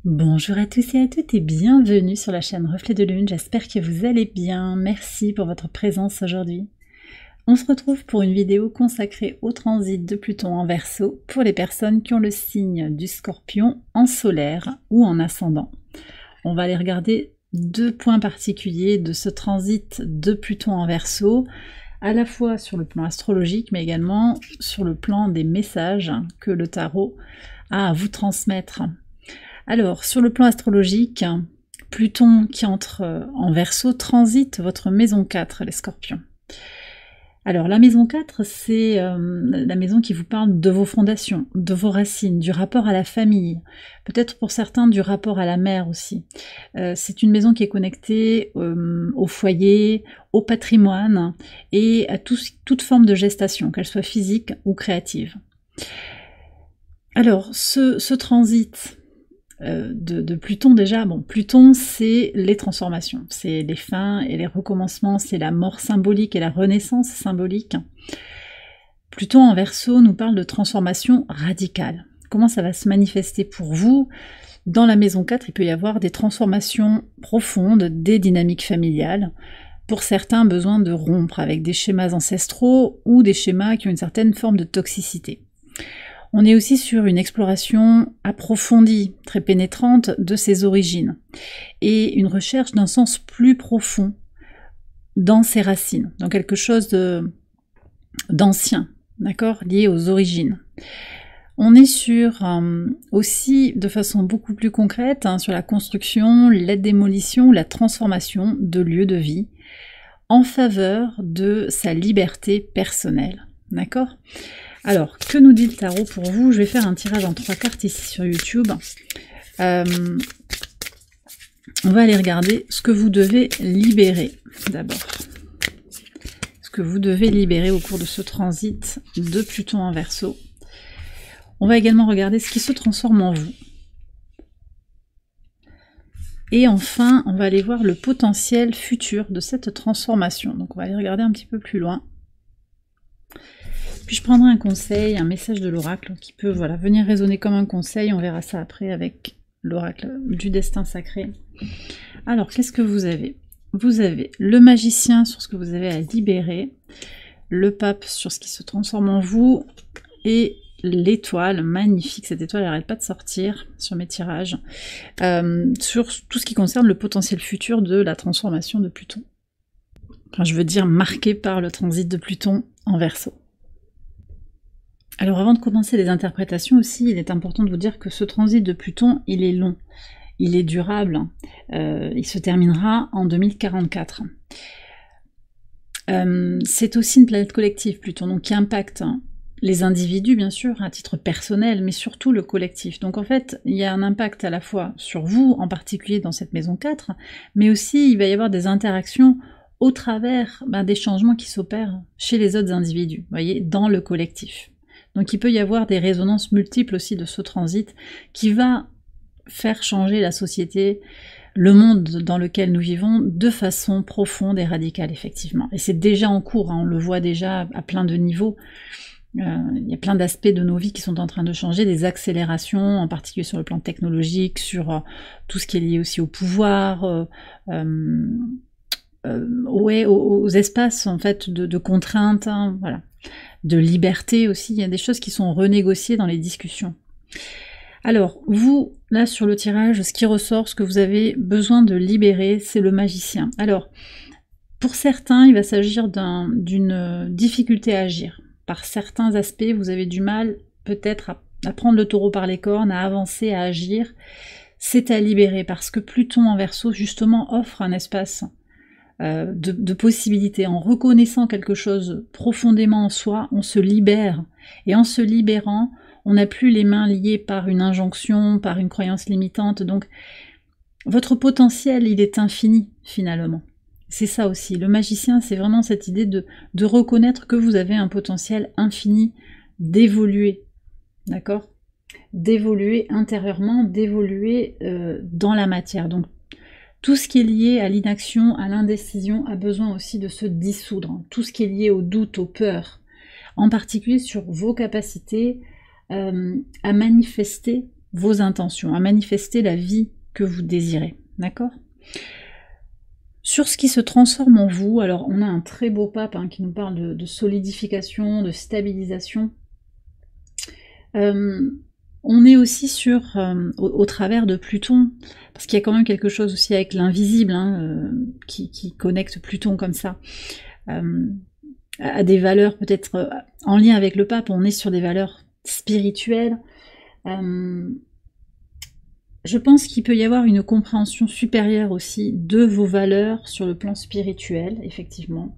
Bonjour à tous et à toutes et bienvenue sur la chaîne Reflet de Lune, j'espère que vous allez bien, merci pour votre présence aujourd'hui. On se retrouve pour une vidéo consacrée au transit de Pluton en Verseau pour les personnes qui ont le signe du Scorpion en solaire ou en ascendant. On va aller regarder deux points particuliers de ce transit de Pluton en Verseau, à la fois sur le plan astrologique mais également sur le plan des messages que le tarot a à vous transmettre. Alors, sur le plan astrologique, Pluton qui entre en Verseau transite votre maison 4, les Scorpions. Alors, la maison 4, c'est la maison qui vous parle de vos fondations, de vos racines, du rapport à la famille, peut-être pour certains du rapport à la mère aussi. C'est une maison qui est connectée au foyer, au patrimoine et à toute forme de gestation, qu'elle soit physique ou créative. Alors, ce transit de Pluton déjà, bon, Pluton c'est les transformations, c'est les fins et les recommencements, c'est la mort symbolique et la renaissance symbolique. Pluton en Verseau nous parle de transformation radicale. Comment ça va se manifester pour vous? Dans la maison 4, il peut y avoir des transformations profondes, des dynamiques familiales. Pour certains, besoin de rompre avec des schémas ancestraux ou des schémas qui ont une certaine forme de toxicité. On est aussi sur une exploration approfondie, très pénétrante de ses origines, et une recherche d'un sens plus profond dans ses racines, dans quelque chose d'ancien, d'accord, lié aux origines. On est sur aussi, de façon beaucoup plus concrète, sur la construction, la démolition, la transformation de lieux de vie en faveur de sa liberté personnelle, d'accord ? Alors, que nous dit le tarot pour vous? Je vais faire un tirage en 3 cartes ici sur YouTube. On va aller regarder ce que vous devez libérer d'abord. Ce que vous devez libérer au cours de ce transit de Pluton en Verseau. On va également regarder ce qui se transforme en vous. Et enfin, on va aller voir le potentiel futur de cette transformation. Donc on va aller regarder un petit peu plus loin. Puis je prendrai un conseil, un message de l'oracle qui peut venir résonner comme un conseil, on verra ça après avec l'oracle du destin sacré. Alors, qu'est-ce que vous avez? Vous avez le magicien sur ce que vous avez à libérer, le pape sur ce qui se transforme en vous, et l'étoile, magnifique, cette étoile n'arrête pas de sortir sur mes tirages, sur tout ce qui concerne le potentiel futur de la transformation de Pluton. Enfin, je veux dire marqué par le transit de Pluton en Verseau. Alors avant de commencer les interprétations aussi, il est important de vous dire que ce transit de Pluton, il est long, il est durable, il se terminera en 2044. C'est aussi une planète collective Pluton, donc qui impacte les individus bien sûr, à titre personnel, mais surtout le collectif. Donc en fait, il y a un impact à la fois sur vous, en particulier dans cette maison 4, mais aussi il va y avoir des interactions au travers des changements qui s'opèrent chez les autres individus, vous voyez, dans le collectif. Donc il peut y avoir des résonances multiples aussi de ce transit qui va faire changer la société, le monde dans lequel nous vivons de façon profonde et radicale effectivement. Et c'est déjà en cours, on le voit déjà à plein de niveaux. Il y a plein d'aspects de nos vies qui sont en train de changer, des accélérations, en particulier sur le plan technologique, sur tout ce qui est lié aussi au pouvoir, aux espaces en fait de contraintes, voilà. De liberté aussi, il y a des choses qui sont renégociées dans les discussions. Alors, vous, là sur le tirage, ce qui ressort, ce que vous avez besoin de libérer, c'est le magicien. Alors, pour certains, il va s'agir d'une difficulté à agir. Par certains aspects, vous avez du mal peut-être à prendre le taureau par les cornes, à avancer, à agir. C'est à libérer, parce que Pluton en Verseau, justement, offre un espace de possibilités. En reconnaissant quelque chose profondément en soi, on se libère. Et en se libérant, on n'a plus les mains liées par une injonction, par une croyance limitante. Donc, votre potentiel, il est infini, finalement. C'est ça aussi. Le magicien, c'est vraiment cette idée de reconnaître que vous avez un potentiel infini d'évoluer. D'accord? D'évoluer intérieurement, d'évoluer dans la matière. Donc, tout ce qui est lié à l'inaction, à l'indécision, a besoin aussi de se dissoudre. Tout ce qui est lié au doute, aux peurs, en particulier sur vos capacités à manifester vos intentions, à manifester la vie que vous désirez, d'accord? Sur ce qui se transforme en vous, alors on a un très beau pape hein, qui nous parle de solidification, de stabilisation. On est aussi sur, au travers de Pluton, parce qu'il y a quand même quelque chose aussi avec l'invisible, hein, qui connecte Pluton comme ça, à des valeurs peut-être en lien avec le pape, on est sur des valeurs spirituelles. Je pense qu'il peut y avoir une compréhension supérieure aussi de vos valeurs sur le plan spirituel, effectivement.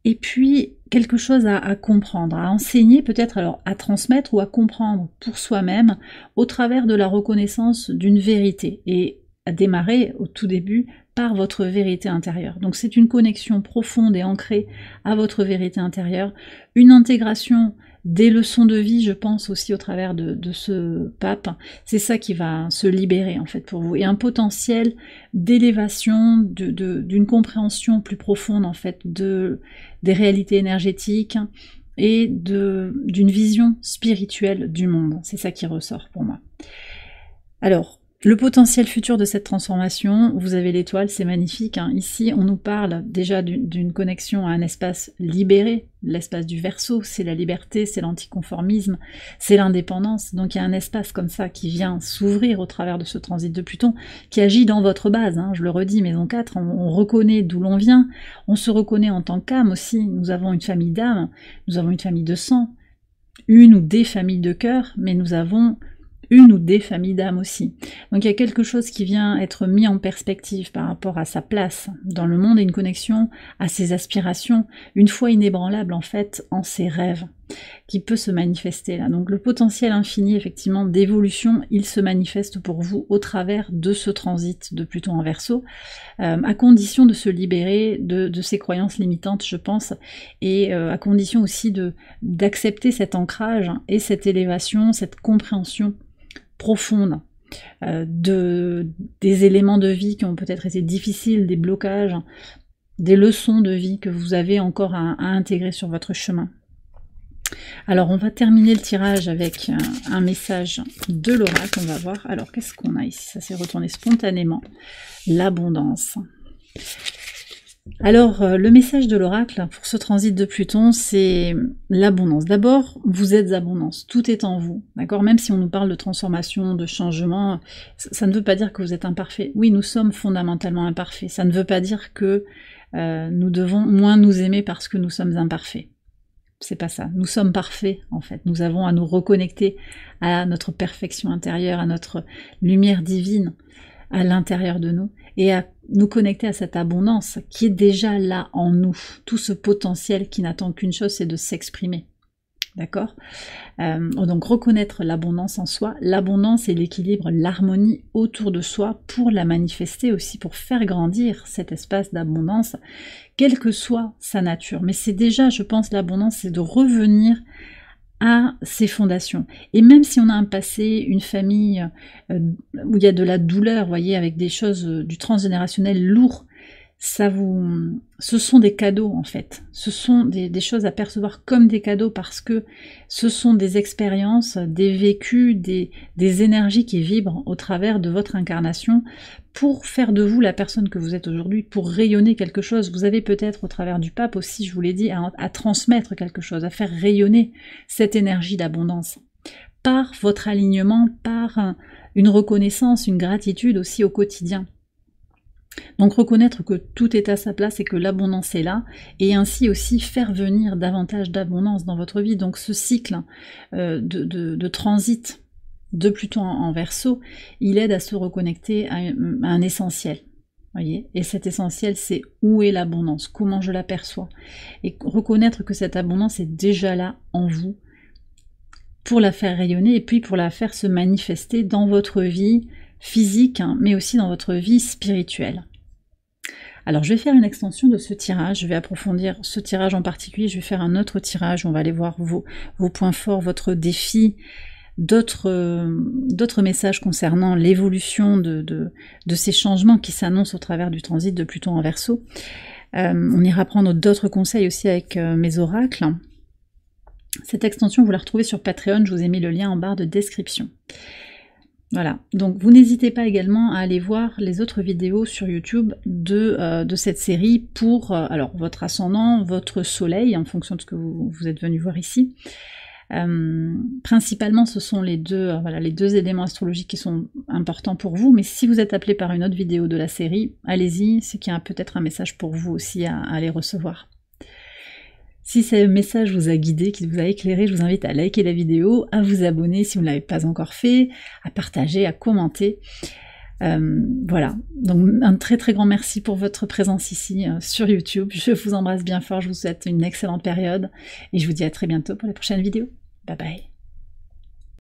Et puis, quelque chose à comprendre, à enseigner peut-être, alors à transmettre ou à comprendre pour soi-même au travers de la reconnaissance d'une vérité et à démarrer au tout début par votre vérité intérieure. Donc c'est une connexion profonde et ancrée à votre vérité intérieure, une intégration des leçons de vie, je pense aussi au travers de ce pape, c'est ça qui va se libérer en fait pour vous, et un potentiel d'élévation, d'une compréhension plus profonde en fait des réalités énergétiques et d'une vision spirituelle du monde, c'est ça qui ressort pour moi. Alors, le potentiel futur de cette transformation, vous avez l'étoile, c'est magnifique. Hein. Ici, on nous parle déjà d'une connexion à un espace libéré. L'espace du Verseau, c'est la liberté, c'est l'anticonformisme, c'est l'indépendance. Donc il y a un espace comme ça qui vient s'ouvrir au travers de ce transit de Pluton, qui agit dans votre base. Hein. Je le redis, maison 4, on reconnaît d'où l'on vient, on se reconnaît en tant qu'âme aussi. Nous avons une famille d'âme, nous avons une famille de sang, une ou des familles de cœur, mais nous avons une ou des familles d'âme aussi. Donc il y a quelque chose qui vient être mis en perspective par rapport à sa place dans le monde et une connexion à ses aspirations, une foi inébranlable en fait en ses rêves, qui peut se manifester là. Donc le potentiel infini effectivement d'évolution, il se manifeste pour vous au travers de ce transit de Pluton en Verseau, à condition de se libérer de ses croyances limitantes, je pense, et à condition aussi d'accepter cet ancrage et cette élévation, cette compréhension profonde des éléments de vie qui ont peut-être été difficiles, des blocages, des leçons de vie que vous avez encore à intégrer sur votre chemin. Alors on va terminer le tirage avec un message de l'oracle, on va voir. Alors qu'est-ce qu'on a ici? Ça s'est retourné spontanément. L'abondance. Alors, le message de l'oracle pour ce transit de Pluton, c'est l'abondance. D'abord, vous êtes abondance, tout est en vous, d'accord? Même si on nous parle de transformation, de changement, ça ne veut pas dire que vous êtes imparfait. Oui, nous sommes fondamentalement imparfaits. Ça ne veut pas dire que nous devons moins nous aimer parce que nous sommes imparfaits. C'est pas ça. Nous sommes parfaits, en fait. Nous avons à nous reconnecter à notre perfection intérieure, à notre lumière divine à l'intérieur de nous, et à nous connecter à cette abondance qui est déjà là en nous, tout ce potentiel qui n'attend qu'une chose, c'est de s'exprimer. D'accord? Donc reconnaître l'abondance en soi, l'abondance et l'équilibre, l'harmonie autour de soi pour la manifester aussi, pour faire grandir cet espace d'abondance, quelle que soit sa nature. Mais c'est déjà, je pense, l'abondance, c'est de revenir à ses fondations. Et même si on a un passé, une famille où il y a de la douleur, vous voyez, avec des choses du transgénérationnel lourd, ce sont des cadeaux en fait. Ce sont des choses à percevoir comme des cadeaux parce que ce sont des expériences, des vécus, des énergies qui vibrent au travers de votre incarnation pour faire de vous la personne que vous êtes aujourd'hui, pour rayonner quelque chose. Vous avez peut-être au travers du pape aussi, je vous l'ai dit, à transmettre quelque chose, à faire rayonner cette énergie d'abondance par votre alignement, par une reconnaissance, une gratitude aussi au quotidien. Donc reconnaître que tout est à sa place et que l'abondance est là, et ainsi aussi faire venir davantage d'abondance dans votre vie. Donc ce cycle de transit de Pluton en Verseau, il aide à se reconnecter à un essentiel. Voyez, et cet essentiel, c'est où est l'abondance, comment je l'aperçois, et reconnaître que cette abondance est déjà là en vous pour la faire rayonner et puis pour la faire se manifester dans votre vie physique, hein, mais aussi dans votre vie spirituelle. Alors je vais faire une extension de ce tirage, je vais approfondir ce tirage en particulier, je vais faire un autre tirage, on va aller voir vos points forts, votre défi, d'autres messages concernant l'évolution de ces changements qui s'annoncent au travers du transit de Pluton en Verseau. On ira prendre d'autres conseils aussi avec mes oracles. Cette extension, vous la retrouvez sur Patreon, je vous ai mis le lien en barre de description. Voilà, donc vous n'hésitez pas également à aller voir les autres vidéos sur YouTube de cette série pour alors votre ascendant, votre soleil, en fonction de ce que vous êtes venu voir ici. Principalement, ce sont les deux éléments astrologiques qui sont importants pour vous, mais si vous êtes appelé par une autre vidéo de la série, allez-y, c'est qu'il y a peut-être un message pour vous aussi à aller recevoir. Si ce message vous a guidé, qui vous a éclairé, je vous invite à liker la vidéo, à vous abonner si vous ne l'avez pas encore fait, à partager, à commenter. Voilà, donc un très très grand merci pour votre présence ici sur YouTube. Je vous embrasse bien fort, je vous souhaite une excellente période et je vous dis à très bientôt pour les prochaines vidéos. Bye bye.